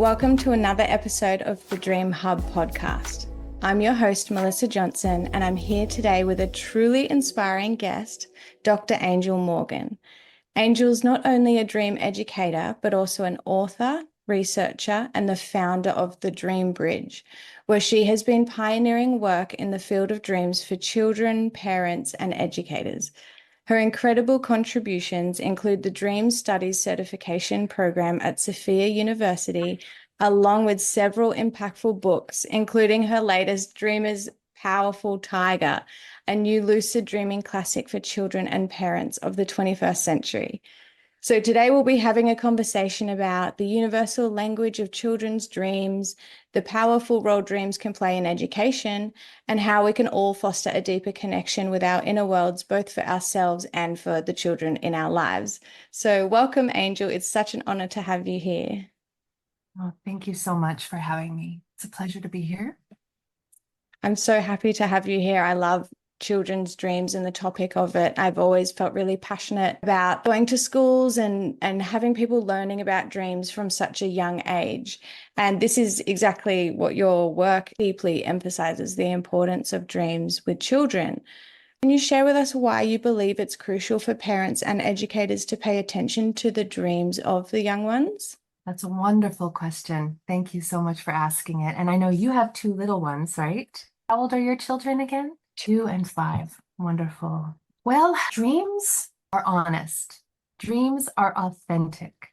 Welcome to another episode of the Dream Hub podcast. I'm your host, Melissa Johnson, and I'm here today with a truly inspiring guest, Dr. Angel Morgan. Angel's not only a dream educator, but also an author, researcher, and the founder of the Dream Bridge, where she has been pioneering work in the field of dreams for children, parents, and educators. Her incredible contributions include the Dream Studies Certification Program at Sofia University, along with several impactful books, including her latest, Dreamer's Powerful Tiger, a new lucid dreaming classic for children and parents of the 21st century. So today we'll be having a conversation about the universal language of children's dreams, the powerful role dreams can play in education, and how we can all foster a deeper connection with our inner worlds, both for ourselves and for the children in our lives. So welcome, Angel. It's such an honor to have you here. Oh, thank you so much for having me. It's a pleasure to be here. I'm so happy to have you here. I love children's dreams and the topic of it. I've always felt really passionate about going to schools and having people learning about dreams from such a young age. And this is exactly what your work deeply emphasizes, the importance of dreams with children. Can you share with us why you believe it's crucial for parents and educators to pay attention to the dreams of the young ones? That's a wonderful question. Thank you so much for asking it. And I know you have two little ones, right? How old are your children again? 2 and 5. Wonderful. Well, dreams are honest. Dreams are authentic.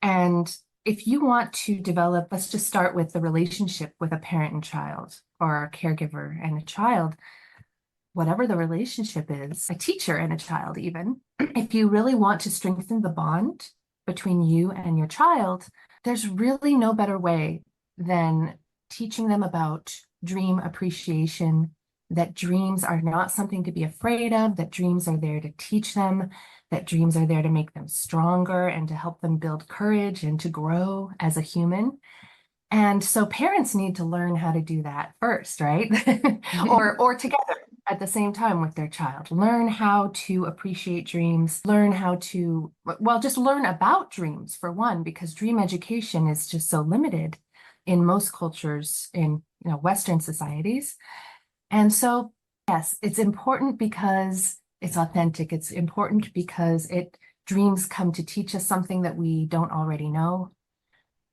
And if you want to develop, let's just start with the relationship with a parent and child, or a caregiver and a child, whatever the relationship is, a teacher and a child even, if you really want to strengthen the bond between you and your child, there's really no better way than teaching them about dream appreciation, that dreams are not something to be afraid of, that dreams are there to teach them, that dreams are there to make them stronger and to help them build courage and to grow as a human. And so parents need to learn how to do that first, right? or together at the same time with their child. Learn how to appreciate dreams, learn how to, well, just learn about dreams for one, because dream education is just so limited in most cultures in Western societies. And so, yes, it's important because it's authentic. It's important because dreams come to teach us something that we don't already know.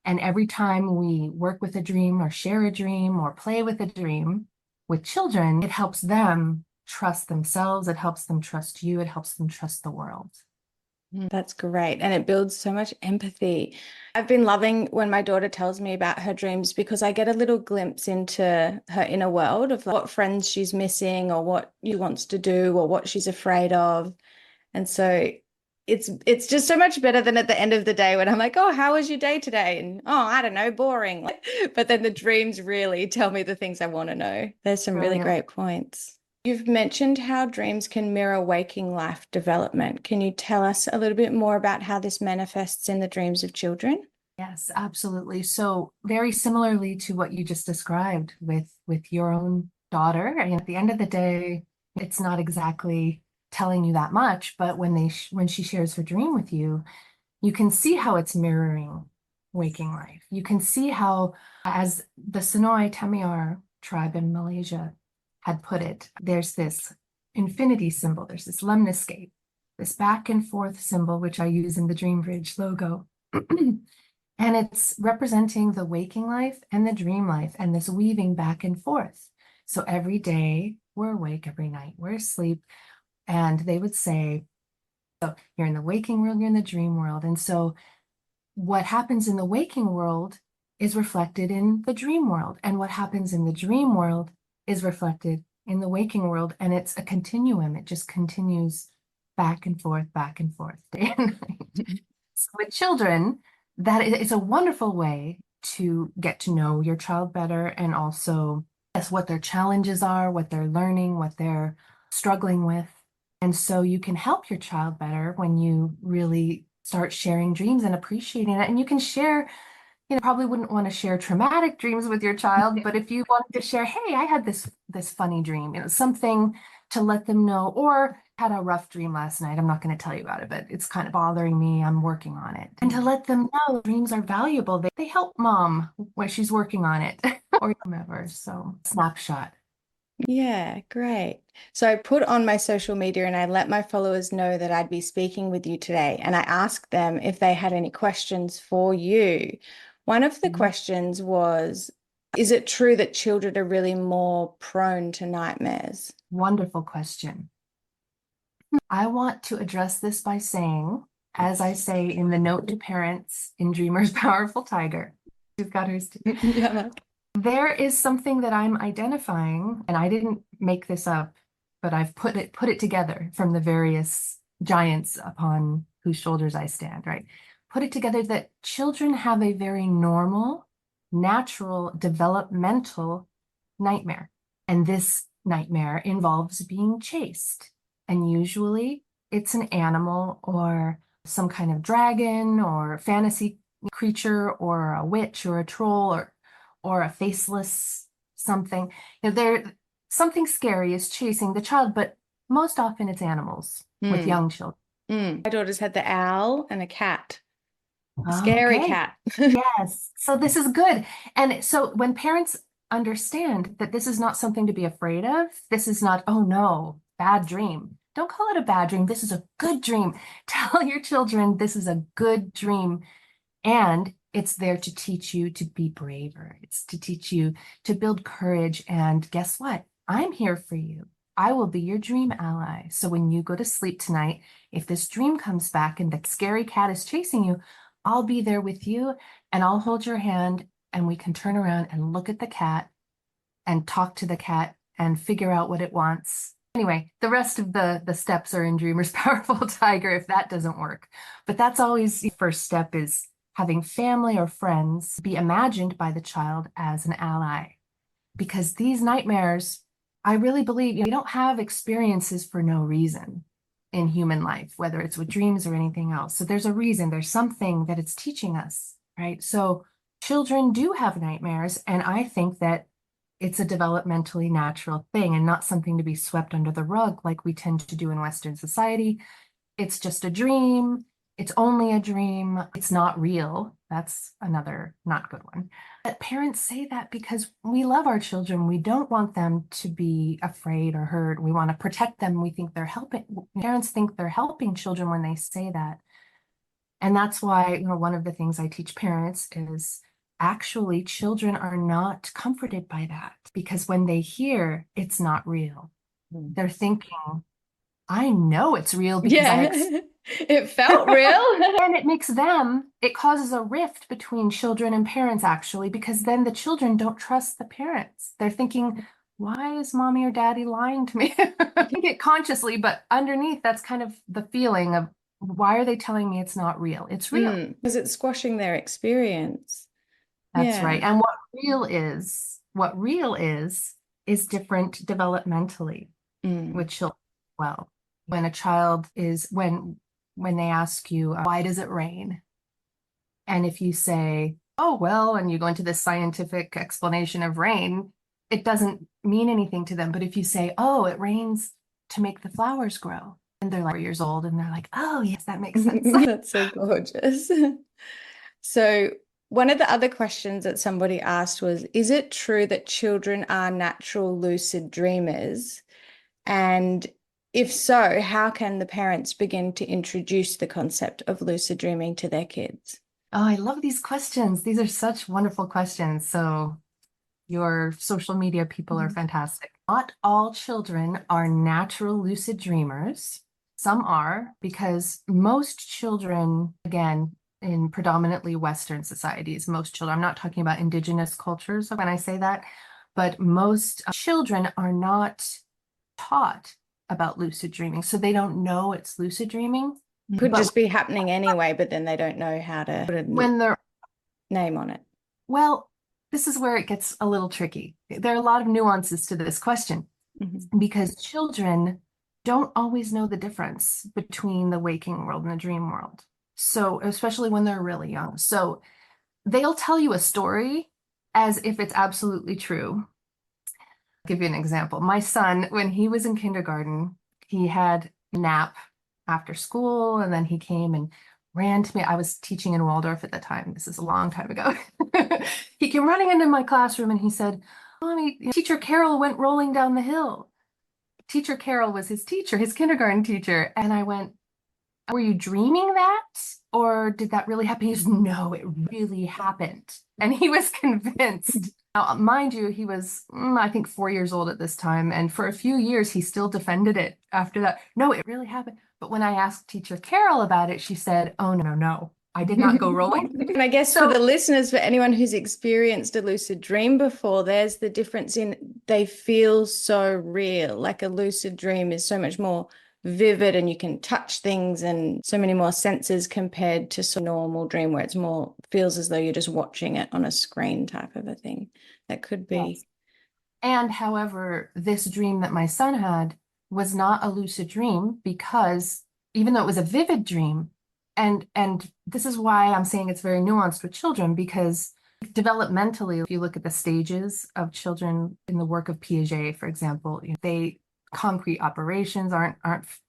And every time we work with a dream or share a dream or play with a dream with children, it helps them trust themselves. It helps them trust you. It helps them trust the world. That's great. And it builds so much empathy. I've been loving when my daughter tells me about her dreams because I get a little glimpse into her inner world of what friends she's missing or what she wants to do or what she's afraid of. And so it's just so much better than at the end of the day when I'm like, oh, how was your day today? And oh, I don't know, boring. But then the dreams really tell me the things I want to know. There's some really great points. You've mentioned how dreams can mirror waking life development. Can you tell us a little bit more about how this manifests in the dreams of children? Yes, absolutely. So very similarly to what you just described with your own daughter, and at the end of the day, it's not exactly telling you that much, but when she shares her dream with you, you can see how it's mirroring waking life. You can see how, as the Sonoy Tamiar tribe in Malaysia had put it, there's this infinity symbol, there's this lemniscape, this back and forth symbol, which I use in the Dream Bridge logo. And it's representing the waking life and the dream life and this weaving back and forth. So every day we're awake, every night we're asleep. And they would say, so you're in the waking world, you're in the dream world. And so what happens in the waking world is reflected in the dream world. And what happens in the dream world is reflected in the waking world. And it's a continuum. It just continues back and forth, day and night. So with children, that is a wonderful way to get to know your child better, and also what their challenges are, what they're learning, what they're struggling with. And so you can help your child better when you really start sharing dreams and appreciating it. And you can share, probably wouldn't want to share traumatic dreams with your child, but if you wanted to share, hey, I had this funny dream, something to let them know, or had a rough dream last night. I'm not going to tell you about it, but it's kind of bothering me. I'm working on it. And to let them know dreams are valuable. They help mom when she's working on it or whomever. So snapshot. Yeah, great. So I put on my social media and I let my followers know that I'd be speaking with you today. And I asked them if they had any questions for you. One of the questions was, is it true that children are really more prone to nightmares? Wonderful question. I want to address this by saying, as I say in the note to parents in Dreamer's Powerful Tiger, she's got hers too. Yeah. There is something that I'm identifying, and I didn't make this up, but I've put it together from the various giants upon whose shoulders I stand, right? Put it together that children have a very normal, natural, developmental nightmare. And this nightmare involves being chased. And usually it's an animal or some kind of dragon or fantasy creature or a witch or a troll or a faceless something. Something scary is chasing the child, but most often it's animals with young children. My daughter's had the owl and a cat. A scary cat. Yes. So this is good. And so when parents understand that this is not something to be afraid of, this is not, oh no, bad dream. Don't call it a bad dream. This is a good dream. Tell your children this is a good dream. And it's there to teach you to be braver. It's to teach you to build courage. And guess what? I'm here for you. I will be your dream ally. So when you go to sleep tonight, if this dream comes back and the scary cat is chasing you, I'll be there with you and I'll hold your hand and we can turn around and look at the cat and talk to the cat and figure out what it wants. Anyway, the rest of the steps are in Dreamer's Powerful Tiger if that doesn't work. But that's always the first step, is having family or friends be imagined by the child as an ally. Because these nightmares, I really believe we don't have experiences for no reason in human life, whether it's with dreams or anything else. So there's a reason, there's something that it's teaching us, right? So children do have nightmares, and I think that it's a developmentally natural thing and not something to be swept under the rug like we tend to do in Western society. It's just a dream. It's only a dream. It's not real. That's another not good one. But parents say that because we love our children. We don't want them to be afraid or hurt. We want to protect them. We think they're helping. Parents think they're helping children when they say that. And that's why, one of the things I teach parents is actually children are not comforted by that, because when they hear it's not real, they're thinking, I know it's real because it felt real. And it causes a rift between children and parents, actually, because then the children don't trust the parents. They're thinking, why is mommy or daddy lying to me? I think it consciously, but underneath, that's kind of the feeling of, why are they telling me it's not real? It's real. Because it's squashing their experience. That's right. And what real is different developmentally with children as well. When a child is, when they ask you, why does it rain? And if you say, oh, well, and you go into this scientific explanation of rain, it doesn't mean anything to them. But if you say, oh, it rains to make the flowers grow, and they're like 4 years old and they're like, oh, yes, that makes sense. That's so gorgeous. So one of the other questions that somebody asked was, is it true that children are natural lucid dreamers? And if so, how can the parents begin to introduce the concept of lucid dreaming to their kids? Oh, I love these questions. These are such wonderful questions. So your social media people are fantastic. Not all children are natural lucid dreamers. Some are, because most children, again, in predominantly Western societies, most children, I'm not talking about indigenous cultures when I say that, but most children are not taught about lucid dreaming. So they don't know it's lucid dreaming. Could just be happening anyway, but then they don't know how to put a name on it. Well, this is where it gets a little tricky. There are a lot of nuances to this question because children don't always know the difference between the waking world and the dream world. So, especially when they're really young. So they'll tell you a story as if it's absolutely true. I'll give you an example. My son, when he was in kindergarten, he had nap after school, and then he came and ran to me. I was teaching in Waldorf at the time. This is a long time ago. He came running into my classroom and he said, "Mommy, Teacher Carol went rolling down the hill." Teacher Carol was his teacher, his kindergarten teacher. And I went, "Were you dreaming that? Or did that really happen?" He goes, "No, it really happened." And he was convinced. Now, mind you, he was, I think, 4 years old at this time. And for a few years, he still defended it after that. "No, it really happened." But when I asked Teacher Carol about it, she said, "Oh, no, no, I did not go rolling." And I guess for the listeners, for anyone who's experienced a lucid dream before, there's the difference in they feel so real. Like a lucid dream is so much more vivid and you can touch things and so many more senses compared to some normal dream where it's more feels as though you're just watching it on a screen type of a thing. That could be. Yes. And however, this dream that my son had was not a lucid dream because even though it was a vivid dream, and this is why I'm saying it's very nuanced with children, because developmentally, if you look at the stages of children in the work of Piaget, for example, they concrete operations aren't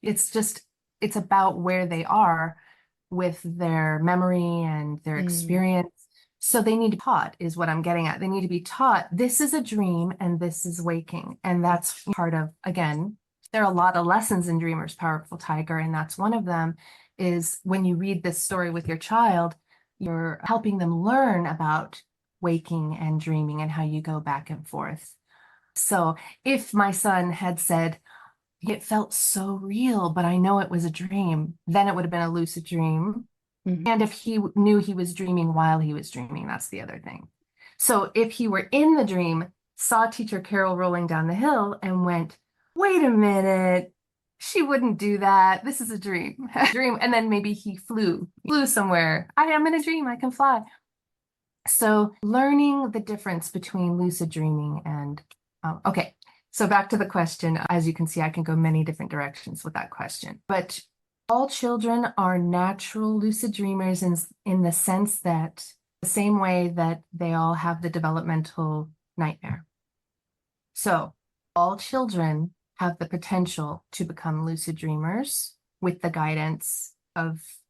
it's about where they are with their memory and their experience. So they need to be taught, is what I'm getting at. They need to be taught this is a dream and this is waking. And that's part of, again, there are a lot of lessons in Dreamer's Powerful Tiger, and that's one of them, is when you read this story with your child, you're helping them learn about waking and dreaming and how you go back and forth. So if my son had said, "It felt so real, but I know it was a dream," then it would have been a lucid dream. And if he knew he was dreaming while he was dreaming, that's the other thing. So if he were in the dream, saw Teacher Carol rolling down the hill and went, "Wait a minute, she wouldn't do that. This is a dream." Dream. And then maybe he flew somewhere. "I am in a dream, I can fly." So learning the difference between lucid dreaming and, okay. So back to the question. As you can see, I can go many different directions with that question. But all children are natural lucid dreamers in the sense that the same way that they all have the developmental nightmare. So all children have the potential to become lucid dreamers with the guidance of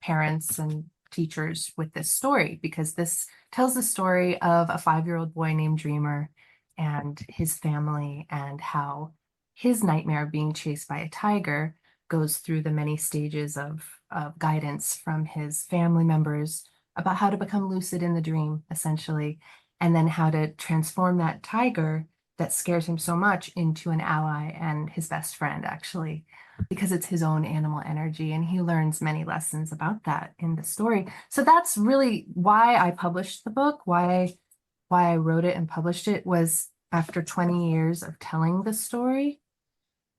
parents and teachers with this story, because this tells the story of a 5-year-old boy named Dreamer and his family and how his nightmare of being chased by a tiger goes through the many stages of guidance from his family members about how to become lucid in the dream, essentially, and then how to transform that tiger that scares him so much into an ally and his best friend, actually, because it's his own animal energy. And he learns many lessons about that in the story. So that's really why I published the book, why I wrote it and published it, was after 20 years of telling the story,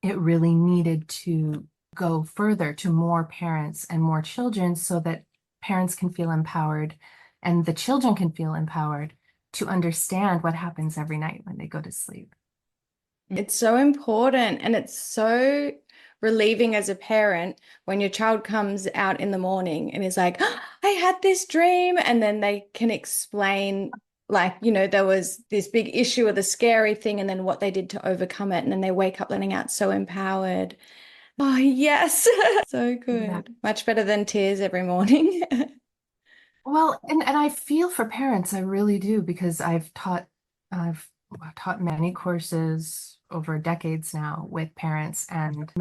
it really needed to go further to more parents and more children so that parents can feel empowered and the children can feel empowered to understand what happens every night when they go to sleep. It's so important, and it's so relieving as a parent when your child comes out in the morning and is like, "Oh, I had this dream," and then they can explain, like, there was this big issue or the scary thing and then what they did to overcome it, and then they wake up letting out so empowered. Oh, yes. So good. Yeah. Much better than tears every morning. Well, and I feel for parents, I really do, because I've taught many courses over decades now with parents, and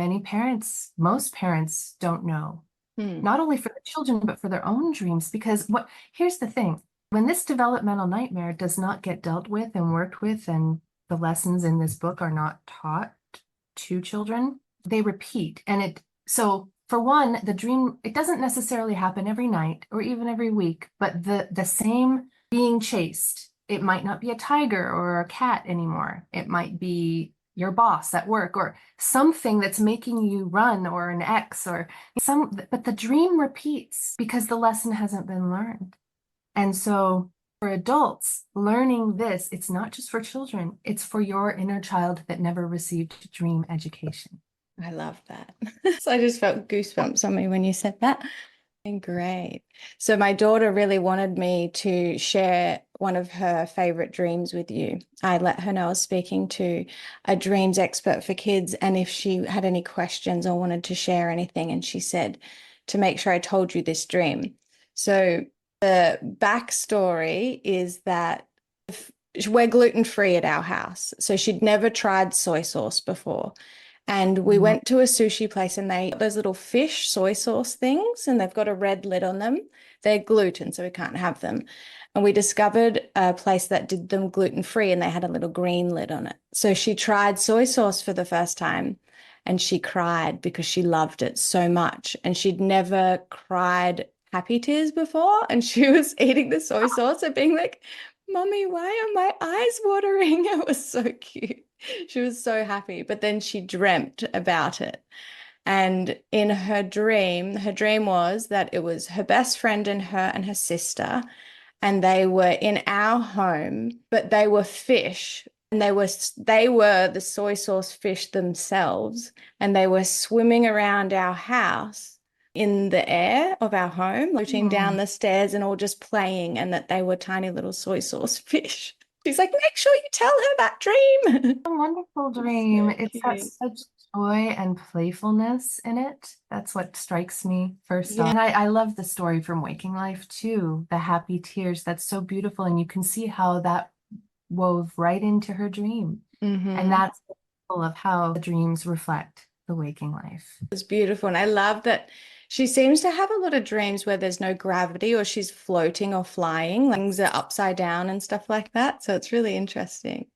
most parents don't know, not only for the children, but for their own dreams. Because here's the thing, when this developmental nightmare does not get dealt with and worked with, and the lessons in this book are not taught to children, they repeat. So for one, the dream, it doesn't necessarily happen every night or even every week, but the same being chased, it might not be a tiger or a cat anymore. It might be your boss at work or something that's making you run, or an ex or but the dream repeats because the lesson hasn't been learned. And so for adults, learning this, it's not just for children, it's for your inner child that never received dream education. I love that. So I just felt goosebumps on me when you said that. Great. So my daughter really wanted me to share one of her favorite dreams with you. I let her know I was speaking to a dreams expert for kids and if she had any questions or wanted to share anything. And she said to make sure I told you this dream. So the backstory is that we're gluten-free at our house. So she'd never tried soy sauce before. And we went to a sushi place and they those little fish soy sauce things, and they've got a red lid on them. They're gluten, so we can't have them. And we discovered a place that did them gluten-free and they had a little green lid on it. So she tried soy sauce for the first time and she cried because she loved it so much. And she'd never cried happy tears before. And she was eating the soy sauce and being like, Mommy, why are my eyes watering? It was so cute. She was so happy. But then she dreamt about it. And in her dream was that it was her best friend and her sister, and they were in our home, but they were fish. And they were the soy sauce fish themselves, and they were swimming around our house in the air of our home, floating down the stairs and all just playing, and that they were tiny little soy sauce fish. She's like, make sure you tell her that dream. A wonderful dream. So It's got cute. such joy and playfulness in it. That's what strikes me first off. Yeah. And I love the story from Waking Life too, the happy tears. That's so beautiful. And you can see how that wove right into her dream. And that's full of how the dreams reflect the waking life. It's beautiful. And I love that she seems to have a lot of dreams where there's no gravity or she's floating or flying. Like things are upside down and stuff like that. So it's really interesting.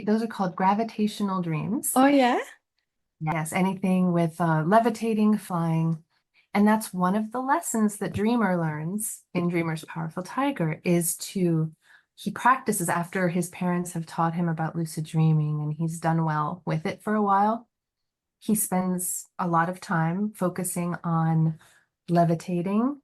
Those are called gravitational dreams. Oh, yeah? Yes, anything with levitating, flying. And that's one of the lessons that Dreamer learns in Dreamer's Powerful Tiger is he practices after his parents have taught him about lucid dreaming and he's done well with it for a while. He spends a lot of time focusing on levitating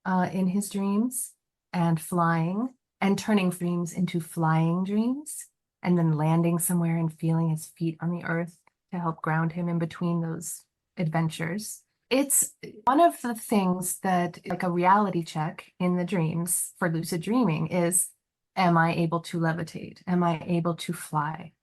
in his dreams and flying and turning dreams into flying dreams and then landing somewhere and feeling his feet on the earth to help ground him in between those adventures. It's one of the things that, like a reality check in the dreams for lucid dreaming is, am I able to levitate? Am I able to fly?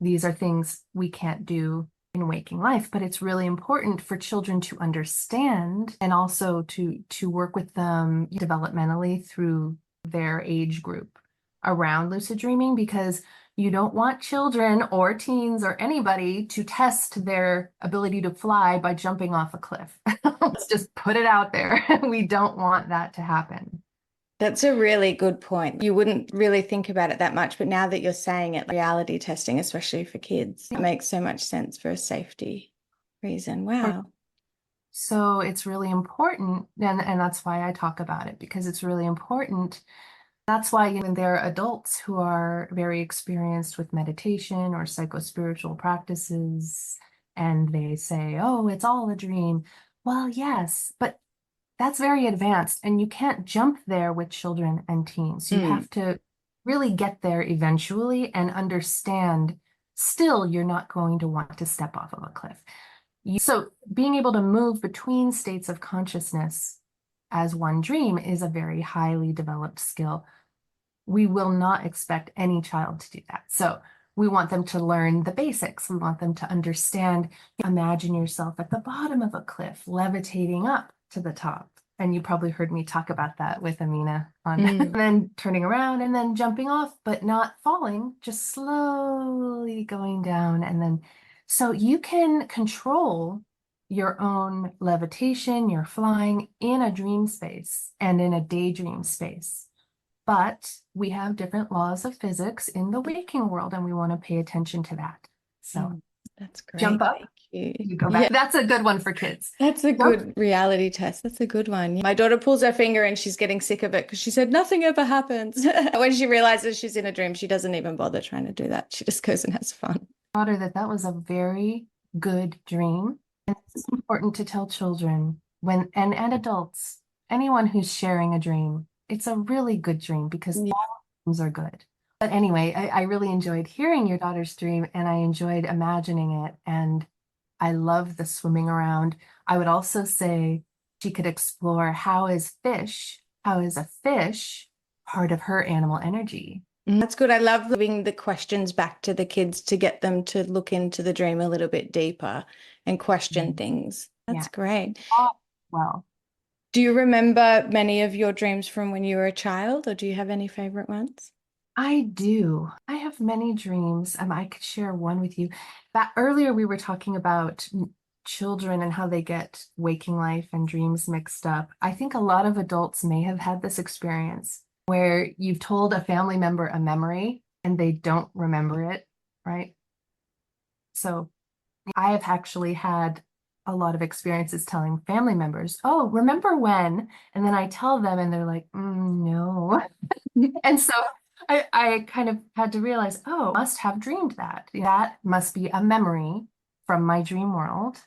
These are things we can't do in waking life, but it's really important for children to understand and also to work with them developmentally through their age group around lucid dreaming, because you don't want children or teens or anybody to test their ability to fly by jumping off a cliff. Let's just put it out there. We don't want that to happen. That's a really good point. You wouldn't really think about it that much, but now that you're saying it, reality testing, especially for kids, it makes so much sense for a safety reason. Wow. So it's really important, and that's why I talk about it, because it's really important. That's why even there are adults who are very experienced with meditation or psychospiritual practices, and they say, oh, it's all a dream. Well, yes, but that's very advanced, and you can't jump there with children and teens. You have to really get there eventually and understand still you're not going to want to step off of a cliff. So being able to move between states of consciousness as one dream is a very highly developed skill. We will not expect any child to do that. So we want them to learn the basics. We want them to understand. Imagine yourself at the bottom of a cliff, levitating up to the top. And you probably heard me talk about that with Amina on and then turning around and then jumping off, but not falling, just slowly going down. And then, so you can control your own levitation, your flying in a dream space and in a daydream space. But we have different laws of physics in the waking world, and we want to pay attention to that. So that's great. Jump up. Thank you. You go back. Yeah. That's a good one for kids. That's a good reality test. That's a good one. My daughter pulls her finger and she's getting sick of it because she said nothing ever happens. When she realizes she's in a dream, she doesn't even bother trying to do that. She just goes and has fun. Daughter, that was a very good dream. And it's important to tell children and adults, anyone who's sharing a dream, it's a really good dream because all dreams are good. But anyway, I really enjoyed hearing your daughter's dream and I enjoyed imagining it. And I love the swimming around. I would also say she could explore how is a fish part of her animal energy. That's good. I love giving the questions back to the kids to get them to look into the dream a little bit deeper and question things. Yeah. That's great. Well, Do you remember many of your dreams from when you were a child, or do you have any favorite ones? I do. I have many dreams. I could share one with you. That earlier we were talking about children and how they get waking life and dreams mixed up. I think a lot of adults may have had this experience where you've told a family member a memory and they don't remember it, right? So I have actually had a lot of experiences telling family members, oh, remember when? And then I tell them and they're like, no. And so I kind of had to realize, oh, I must have dreamed that. That must be a memory from my dream world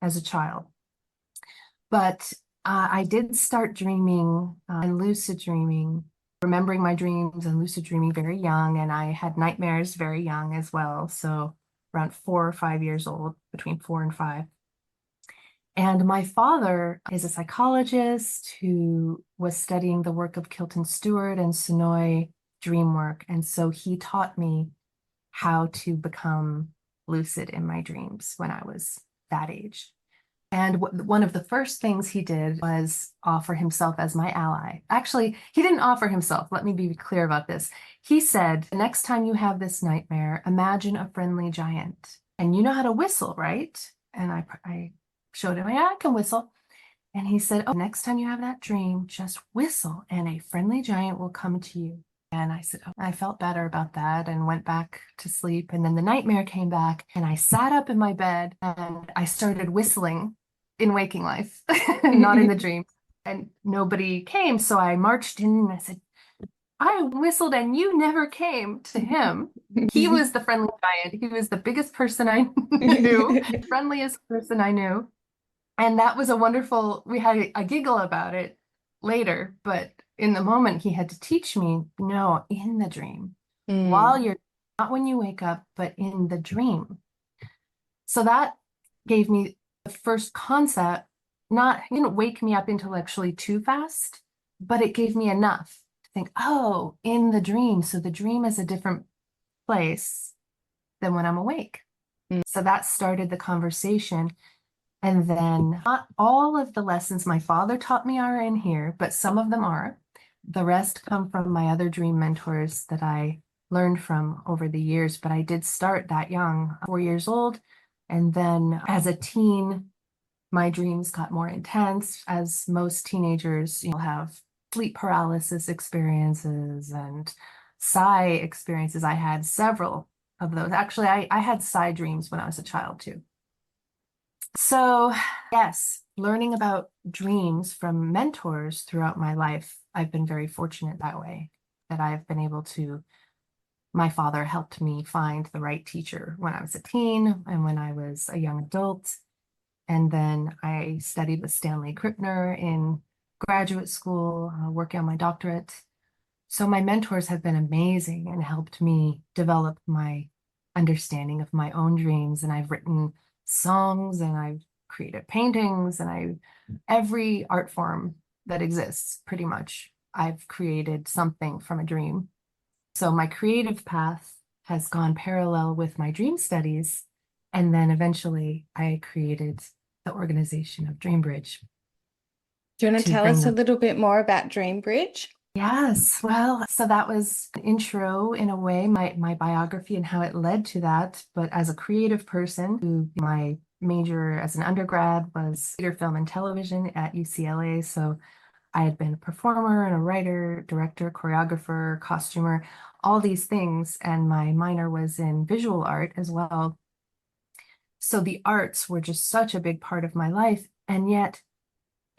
as a child. But I did start dreaming and lucid dreaming, remembering my dreams and lucid dreaming very young. And I had nightmares very young as well. So around 4 or 5 years old, between 4 and 5. And my father is a psychologist who was studying the work of Kilton Stewart and Sonoy dream work. And so he taught me how to become lucid in my dreams when I was that age. And one of the first things he did was offer himself as my ally. Actually, he didn't offer himself. Let me be clear about this. He said, the next time you have this nightmare, imagine a friendly giant. And you know how to whistle, right? And I showed him, yeah, I can whistle. And he said, oh, next time you have that dream, just whistle and a friendly giant will come to you. And I said, oh, I felt better about that and went back to sleep. And then the nightmare came back and I sat up in my bed and I started whistling in waking life, not in the dream. And nobody came. So I marched in and I said, I whistled and you never came to him. He was the friendly giant. He was the biggest person I knew, friendliest person I knew. And that was a wonderful, we had a giggle about it later, but in the moment he had to teach me, no, in the dream, while you're not when you wake up, but in the dream. So that gave me the first concept, not, it didn't wake me up intellectually too fast, but it gave me enough to think, oh, in the dream. So the dream is a different place than when I'm awake. So that started the conversation. And then not all of the lessons my father taught me are in here, but some of them are. The rest come from my other dream mentors that I learned from over the years. But I did start that young, 4 years old. And then as a teen, my dreams got more intense. As most teenagers, you'll have sleep paralysis experiences and psi experiences. I had several of those. Actually, I had psi dreams when I was a child too. So, yes, learning about dreams from mentors throughout my life, I've been very fortunate that way, that I've been able to. My father helped me find the right teacher when I was a teen and when I was a young adult. And then I studied with Stanley Krippner in graduate school, working on my doctorate. So my mentors have been amazing and helped me develop my understanding of my own dreams. And I've written songs and I've created paintings and every art form that exists, pretty much, I've created something from a dream. So my creative path has gone parallel with my dream studies. And then eventually I created the organization of Dreambridge. Do you want to tell us a little bit more about Dreambridge? Yes, well, so that was an intro in a way, my biography and how it led to that. But as a creative person, my major as an undergrad was theater, film, and television at UCLA. So I had been a performer and a writer, director, choreographer, costumer, all these things. And my minor was in visual art as well. So the arts were just such a big part of my life. And yet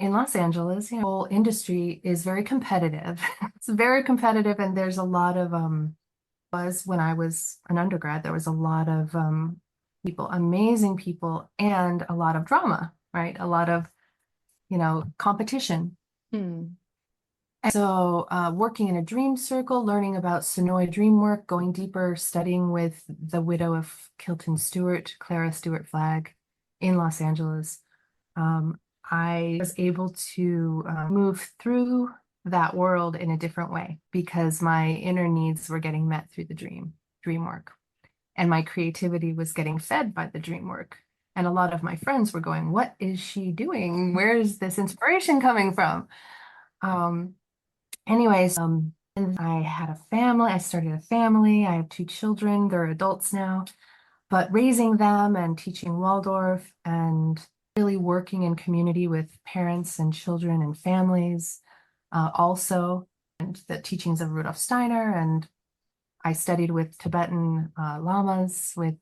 in Los Angeles, the whole industry is very competitive. It's very competitive, and there's a lot of when I was an undergrad, there was a lot of people, amazing people, and a lot of drama, right? A lot of, competition. And so working in a dream circle, learning about Sonoy dream work, going deeper, studying with the widow of Kilton Stewart, Clara Stewart Flagg in Los Angeles. I was able to move through that world in a different way because my inner needs were getting met through the dream work. And my creativity was getting fed by the dream work. And a lot of my friends were going, what is she doing? Where is this inspiration coming from? Um, anyways, and I had a family. I started a family. I have 2 children. They're adults now. But raising them and teaching Waldorf and really working in community with parents and children and families, also, and the teachings of Rudolf Steiner. And I studied with Tibetan lamas, with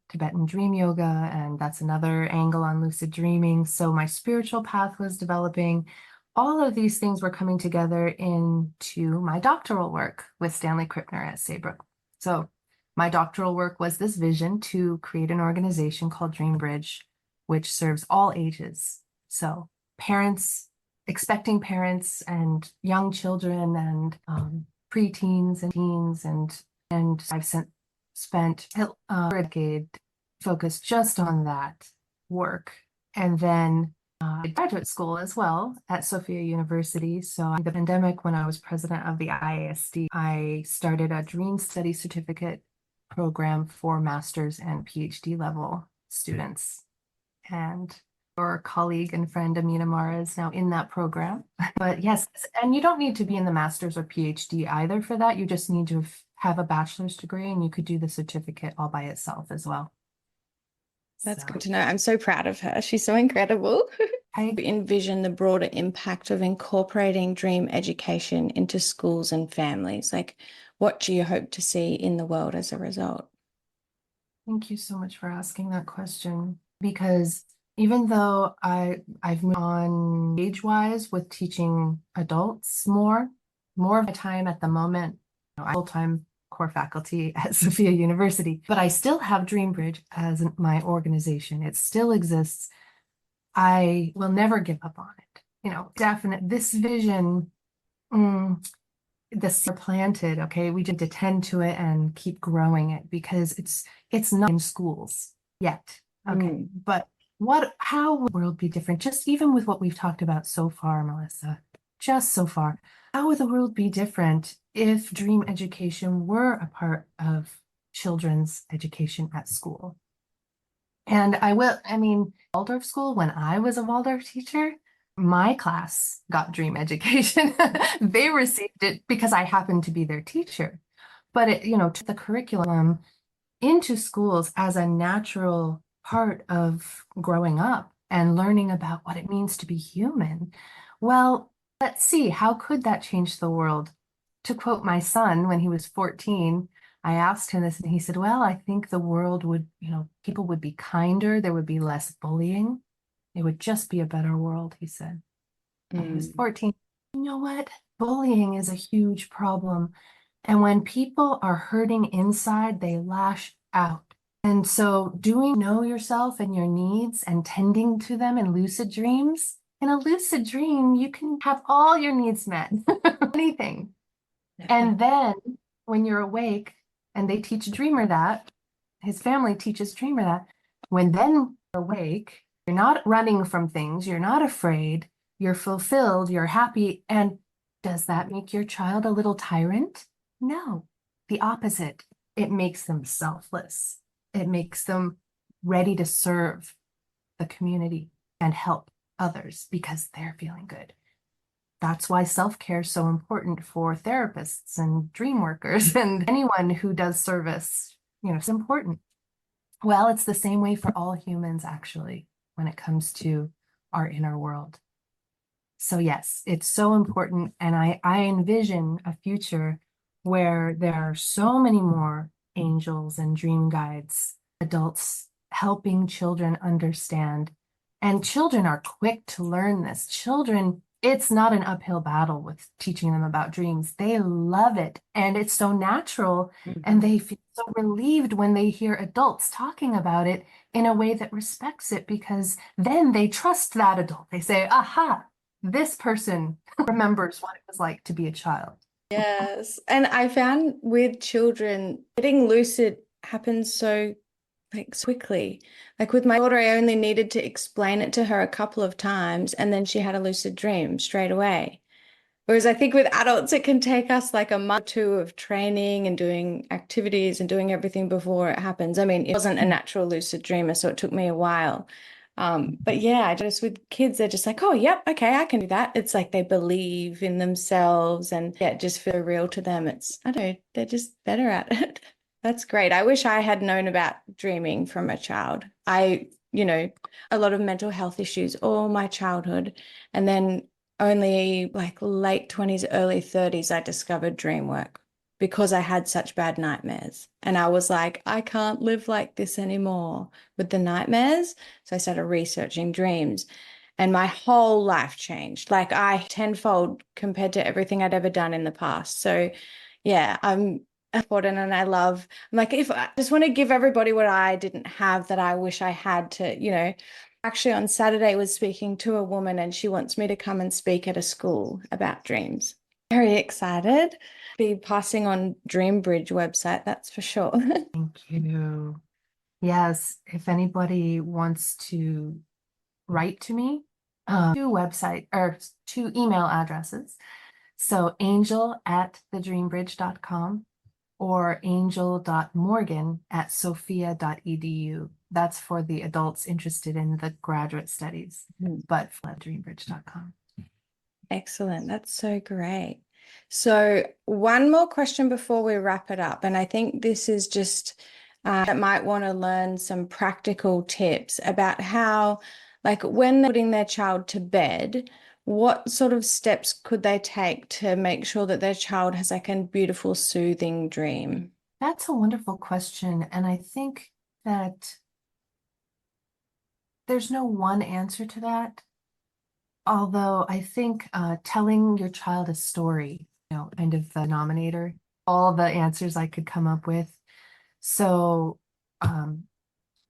Tibetan dream yoga, and that's another angle on lucid dreaming. So my spiritual path was developing. All of these things were coming together into my doctoral work with Stanley Krippner at Saybrook. So my doctoral work was this vision to create an organization called DreamBridge, which serves all ages. So parents, expecting parents and young children and preteens and teens, and I've spent a decade focused just on that work. And then graduate school as well at Sofia University. So the pandemic, when I was president of the IASD, I started a dream study certificate program for master's and PhD level students. And our colleague and friend Amina Mara is now in that program. But yes, and you don't need to be in the master's or PhD either for that. You just need to have a bachelor's degree, and you could do the certificate all by itself as well. That's good to know. I'm so proud of her. She's so incredible. I envision the broader impact of incorporating dream education into schools and families. Like, what do you hope to see in the world as a result? Thank you so much for asking that question, because even though I've moved on age-wise with teaching adults more of my time at the moment, I'm full-time core faculty at Sofia University, but I still have DreamBridge as my organization. It still exists. I will never give up on it. This vision, the seed planted, okay, we just attend to it and keep growing it because it's not in schools yet. Okay. But how would the world be different? Just even with what we've talked about so far, Melissa, just so far, how would the world be different if dream education were a part of children's education at school? And Waldorf school, when I was a Waldorf teacher, my class got dream education. They received it because I happened to be their teacher. But took the curriculum into schools as a natural part of growing up and learning about what it means to be human. Well, let's see, how could that change the world? To quote my son when he was 14, I asked him this and he said, well, I think the world would, people would be kinder, there would be less bullying. It would just be a better world, he said. And he was 14. You know what? Bullying is a huge problem. And when people are hurting inside, they lash out. And so know yourself and your needs and tending to them in lucid dreams. In a lucid dream, you can have all your needs met, anything. And then when you're awake and they teach Dreamer that, his family teaches Dreamer that, when then you're awake, you're not running from things, you're not afraid, you're fulfilled, you're happy. And does that make your child a little tyrant? No, the opposite. It makes them selfless. It makes them ready to serve the community and help others because they're feeling good. That's why self-care is so important for therapists and dream workers and anyone who does service. It's important. Well, it's the same way for all humans, actually, when it comes to our inner world. So yes, it's so important. And I envision a future where there are so many more angels and dream guides, adults helping children understand. And children are quick to learn this. Children, it's not an uphill battle with teaching them about dreams. They love it. And it's so natural. And they feel so relieved when they hear adults talking about it in a way that respects it, because then they trust that adult. They say, aha, this person remembers what it was like to be a child. Yes. And I found with children, getting lucid happens so quickly. Like with my daughter, I only needed to explain it to her a couple of times and then she had a lucid dream straight away. Whereas I think with adults, it can take us like a month or two of training and doing activities and doing everything before it happens. I mean, it wasn't a natural lucid dreamer, so it took me a while. But yeah, just with kids, they're just like, oh, yep, okay, I can do that. It's like they believe in themselves and yeah, it just feel real to them. I don't know, they're just better at it. That's great. I wish I had known about dreaming from a child. A lot of mental health issues all my childhood. And then only like late 20s, early 30s, I discovered dream work because I had such bad nightmares. And I was like, I can't live like this anymore with the nightmares. So I started researching dreams and my whole life changed. Like I tenfold compared to everything I'd ever done in the past. So yeah, I'm important and I'm like, if I just want to give everybody what I didn't have that I wish I had to. Actually, on Saturday was speaking to a woman and she wants me to come and speak at a school about dreams. Very excited. Be passing on Dreambridge website, that's for sure. Thank you. Yes, if anybody wants to write to me, two email addresses. So angel@thedreambridge.com or angel.morgan@sophia.edu. That's for the adults interested in the graduate studies, but at dreambridge.com. Excellent. That's so great. So, one more question before we wrap it up. And I think this is just that might want to learn some practical tips about how, like, when they're putting their child to bed, what sort of steps could they take to make sure that their child has like a beautiful, soothing dream? That's a wonderful question. And I think that there's no one answer to that. Although I think telling your child a story, kind of the denominator, all the answers I could come up with. So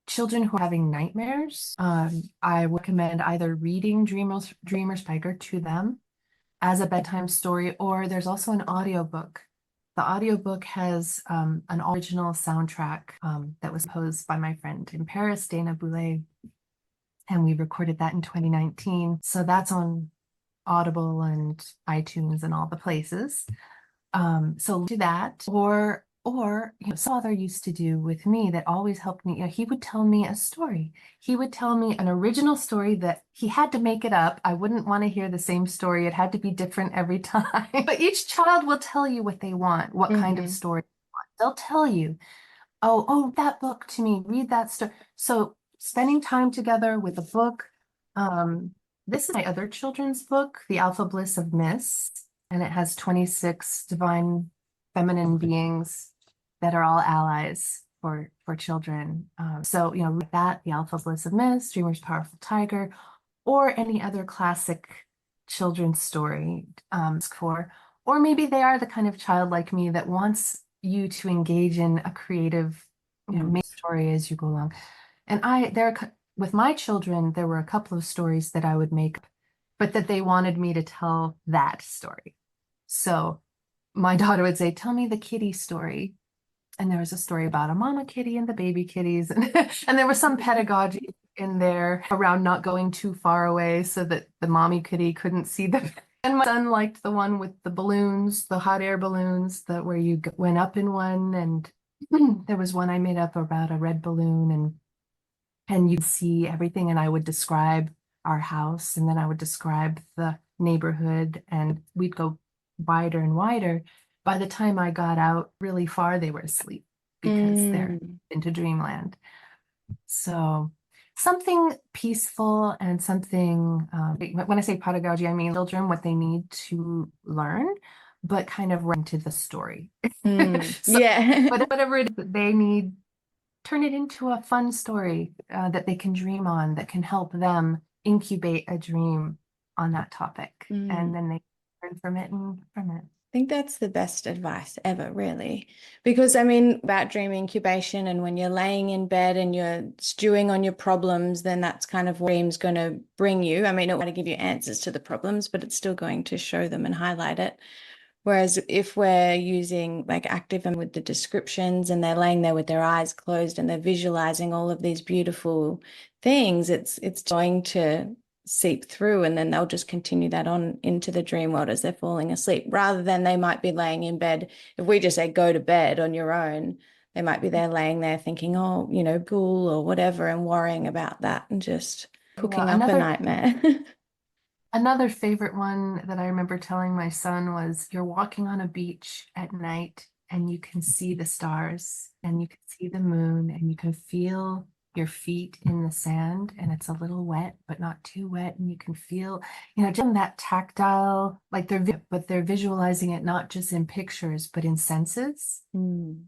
children who are having nightmares, I recommend either reading Dreamer's Tiger to them as a bedtime story, or there's also an audiobook. The audiobook has an original soundtrack that was composed by my friend in Paris, Dana Boulay, and we recorded that in 2019. So that's on Audible and iTunes and all the places. So do that, or some father used to do with me that always helped me. He would tell me a story. He would tell me an original story that he had to make it up. I wouldn't want to hear the same story. It had to be different every time. But each child will tell you what they want, what kind of story they want. They'll tell you, oh, that book to me, read that story. So spending time together with a book. This is my other children's book, The Alpha Bliss of Miss, and it has 26 divine feminine beings that are all allies for children. So, with that, The Alpha Bliss of Miss, Dreamer's Powerful Tiger, or any other classic children's story or maybe they are the kind of child like me that wants you to engage in a creative, make story as you go along. And with my children, there were a couple of stories that I would make, but that they wanted me to tell that story. So my daughter would say, tell me the kitty story. And there was a story about a mama kitty and the baby kitties. And there was some pedagogy in there around not going too far away so that the mommy kitty couldn't see them. And my son liked the one with the balloons, the hot air balloons, where you went up in one. And there was one I made up about a red balloon and you'd see everything. And I would describe our house, and then I would describe the neighborhood, and we'd go wider and wider. By the time I got out really far, they were asleep because they're into dreamland. So something peaceful and something, when I say pedagogy, I mean children, what they need to learn, but kind of right into the story. Yeah. Whatever it is that they need, turn it into a fun story that they can dream on, that can help them incubate a dream on that topic. And then they learn from it and from it. I think that's the best advice ever, really. Because I mean, about dream incubation, and when you're laying in bed and you're stewing on your problems, then that's kind of what dream's going to bring you. I mean, it won't give you answers to the problems, but it's still going to show them and highlight it. Whereas if we're using like active and with the descriptions and they're laying there with their eyes closed and they're visualizing all of these beautiful things, it's going to seep through, and then they'll just continue that on into the dream world as they're falling asleep, rather than they might be laying in bed. If we just say go to bed on your own, they might be there laying there thinking, oh, ghoul or whatever, and worrying about that and just cooking up a nightmare. Another favorite one that I remember telling my son was, you're walking on a beach at night and you can see the stars and you can see the moon and you can feel your feet in the sand, and it's a little wet, but not too wet. And you can feel, just that tactile, like they're visualizing it, not just in pictures, but in senses. And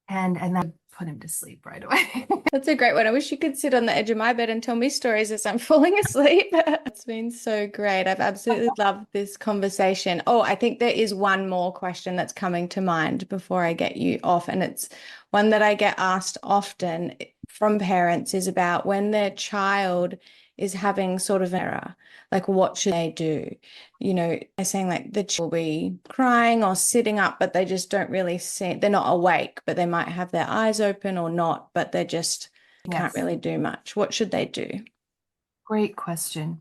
that put him to sleep right away. That's a great one. I wish you could sit on the edge of my bed and tell me stories as I'm falling asleep. It's been so great. I've absolutely loved this conversation. Oh, I think there is one more question that's coming to mind before I get you off. And it's one that I get asked often from parents, is about when their child is having sort of an error, like what should they do? They're saying like the child will be crying or sitting up, but they just don't really see, they're not awake, but they might have their eyes open or not, but they just can't really do much. What should they do? Great question.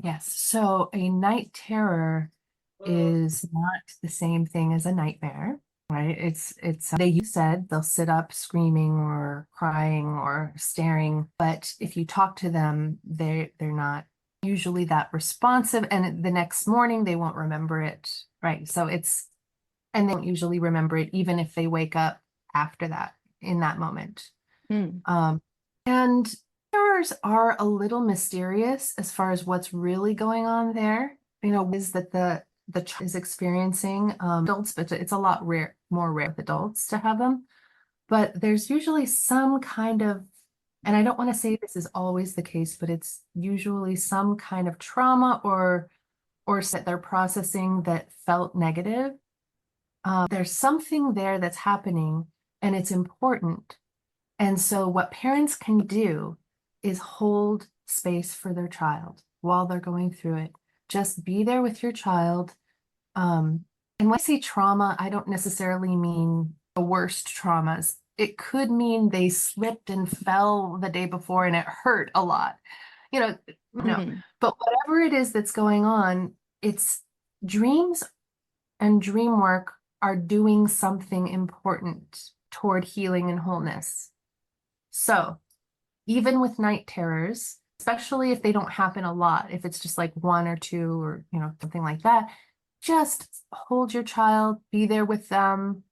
Yes. So a night terror is not the same thing as a nightmare, right? You said they'll sit up screaming or crying or staring, but if you talk to them, they're not usually that responsive, and the next morning they won't remember it, right? And they don't usually remember it even if they wake up after that, in that moment. And terrors are a little mysterious as far as what's really going on there. Is that the child is experiencing adults, but it's a lot more rare with adults to have them. But there's usually some kind of, and I don't want to say this is always the case, but it's usually some kind of trauma or that they're processing that felt negative. There's something there that's happening, and it's important. And so what parents can do is hold space for their child while they're going through it. Just be there with your child. And when I say trauma, I don't necessarily mean the worst traumas. It could mean they slipped and fell the day before and it hurt a lot. No. But whatever it is that's going on, it's dreams and dream work are doing something important toward healing and wholeness. So even with night terrors, especially if they don't happen a lot, if it's just like one or two or, something like that, just hold your child, be there with them,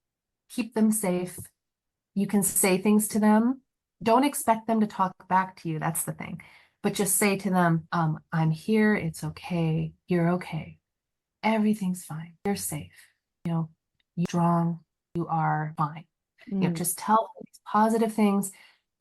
keep them safe. You can say things to them. Don't expect them to talk back to you. That's the thing. But just say to them, I'm here. It's okay. You're okay. Everything's fine. You're safe. You're strong. You are fine. Just tell them these positive things.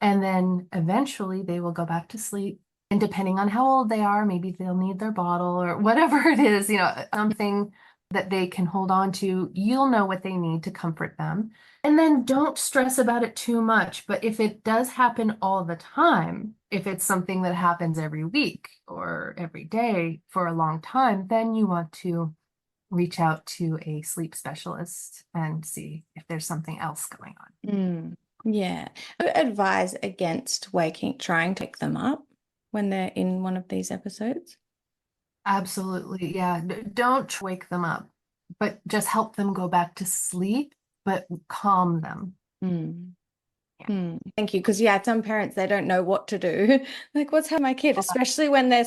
And then eventually they will go back to sleep. And depending on how old they are, maybe they'll need their bottle or whatever it is, something that they can hold on to. You'll know what they need to comfort them. And then don't stress about it too much. But if it does happen all the time, if it's something that happens every week or every day for a long time, then you want to reach out to a sleep specialist and see if there's something else going on. Yeah. I would advise against trying to wake them up when they're in one of these episodes. Absolutely. Yeah. Don't wake them up, but just help them go back to sleep, but calm them. Thank you. Because some parents, they don't know what to do. Like, what's happening to my kid? Especially when they're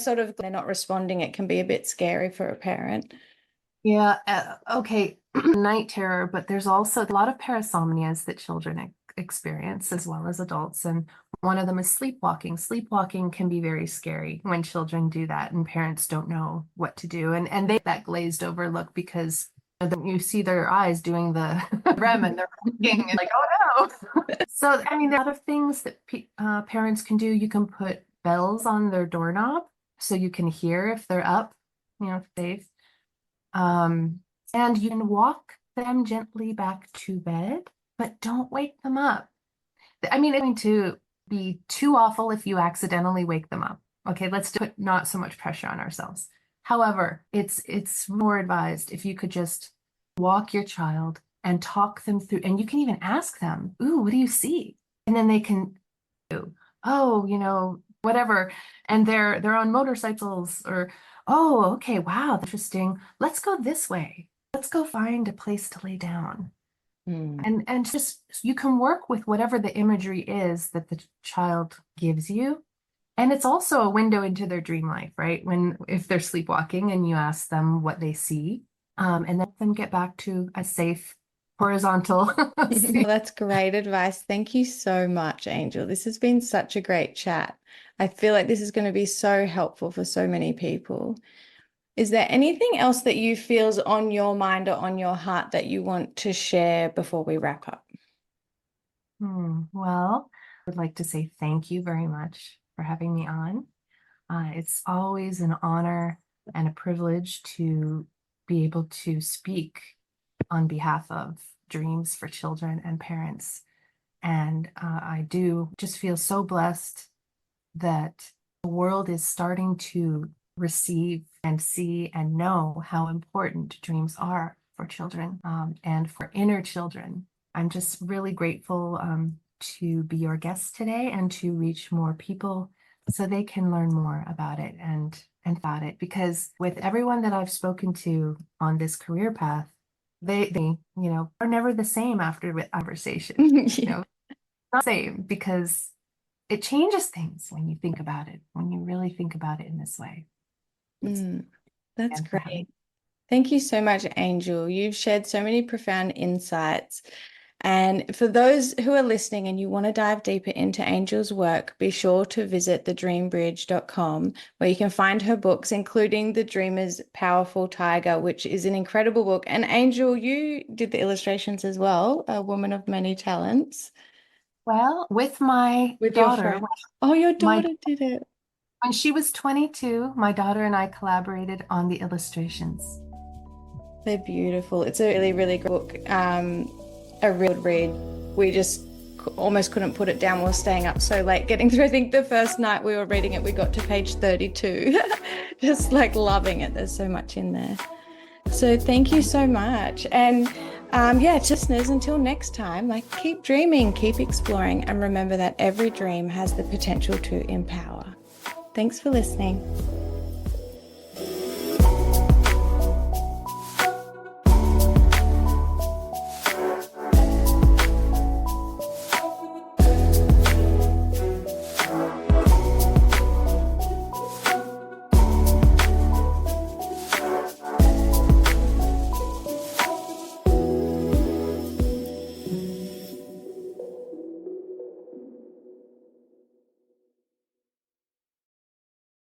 not responding. It can be a bit scary for a parent. Yeah. Okay. Night terror, but there's also a lot of parasomnias that children experience as well as adults. And one of them is sleepwalking. Sleepwalking can be very scary when children do that and parents don't know what to do. And they get that glazed over look because you see their eyes doing the REM and they're looking and like, oh no. So, there are a lot of things that parents can do. You can put bells on their doorknob so you can hear if they're up, safe. And you can walk them gently back to bed, but don't wake them up. It's going to be too awful if you accidentally wake them up. Okay, let's put not so much pressure on ourselves. However, it's more advised if you could just walk your child and talk them through, and you can even ask them, ooh, what do you see? And then they can, oh, whatever, and they're on motorcycles, or, oh, okay, wow, interesting. Let's go this way. Let's go find a place to lay down. And just you can work with whatever the imagery is that the child gives you. And it's also a window into their dream life, right? If they're sleepwalking and you ask them what they see, and then get back to a safe horizontal. That's great advice. Thank you so much, Angel. This has been such a great chat. I feel like this is going to be so helpful for so many people. Is there anything else that you feel's on your mind or on your heart that you want to share before we wrap up? Well, I would like to say thank you very much for having me on. It's always an honor and a privilege to be able to speak on behalf of Dreams for Children and parents. And I do just feel so blessed that the world is starting to receive and see and know how important dreams are for children, and for inner children. I'm just really grateful to be your guest today and to reach more people so they can learn more about it and about it. Because with everyone that I've spoken to on this career path, they are never the same after the conversation. Not the same, because it changes things when you think about it, when you really think about it in this way. That's great. Thank you so much, Angel. You've shared so many profound insights. And for those who are listening and you want to dive deeper into Angel's work, be sure to visit thedreambridge.com, where you can find her books, including The Dreamer's Powerful Tiger, which is an incredible book. And Angel, you did the illustrations as well, a woman of many talents. Well, with my With daughter. your friend. Oh, your daughter did it. When she was 22, my daughter and I collaborated on the illustrations. They're beautiful. It's a really, really good book. A real read. We just almost couldn't put it down. We were staying up so late getting through. I think the first night we were reading it, we got to page 32. Just like loving it. There's so much in there. So thank you so much. And listeners, until next time, keep dreaming, keep exploring, and remember that every dream has the potential to empower. Thanks for listening.